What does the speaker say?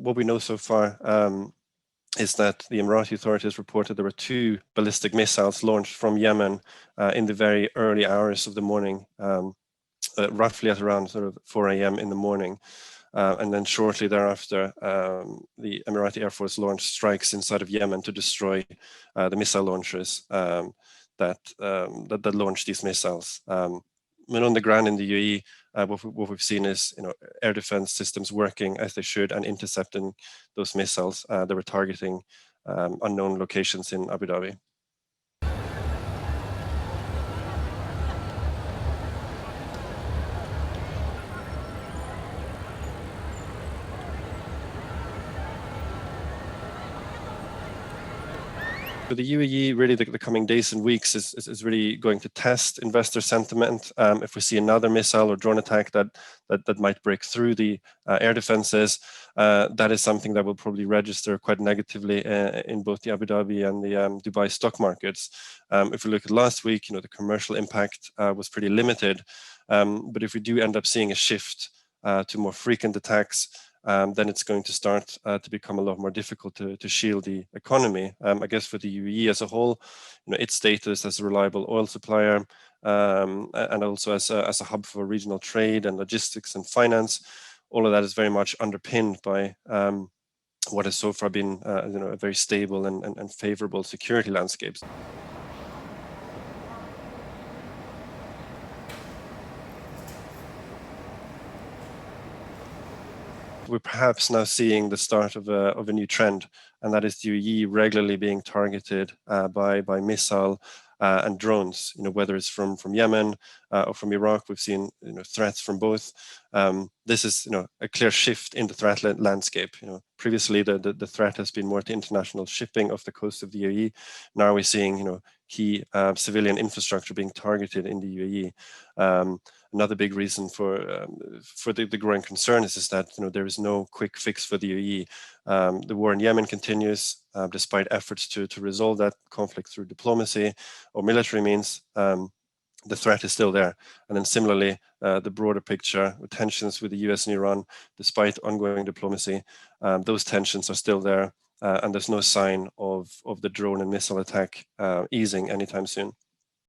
what we know so far is that the Emirati authorities reported there were 2 ballistic missiles launched from Yemen in the very early hours of the morning, roughly at around sort of 4 a.m. in the morning. And then shortly thereafter, the Emirati Air Force launched strikes inside of Yemen to destroy the missile launchers that launched these missiles. When on the ground in the UAE, what we've seen is air defense systems working as they should and intercepting those missiles that were targeting unknown locations in Abu Dhabi. For the UAE, really the coming days and weeks is really going to test investor sentiment. If we see another missile or drone attack that might break through the air defenses, that is something that will probably register quite negatively in both the Abu Dhabi and the Dubai stock markets. If we look at last week, the commercial impact was pretty limited. But if we do end up seeing a shift to more frequent attacks, then it's going to start to become a lot more difficult to shield the economy. I guess for the UAE as a whole, its status as a reliable oil supplier and also as a hub for regional trade and logistics and finance, all of that is very much underpinned by what has so far been a very stable and favorable security landscapes. We're perhaps now seeing the start of a new trend, and that is the UAE regularly being targeted by missile and drones. Whether it's from Yemen or from Iraq, we've seen threats from both. This is a clear shift in the threat landscape. Previously the threat has been more to international shipping off the coast of the UAE. Now we're seeing key civilian infrastructure being targeted in the UAE. Another big reason for the growing concern is that there is no quick fix for the UAE. The war in Yemen continues despite efforts to resolve that conflict through diplomacy or military means. The threat is still there. And then similarly, the broader picture with tensions with the US and Iran, despite ongoing diplomacy, those tensions are still there. And there's no sign of the drone and missile attack easing anytime soon.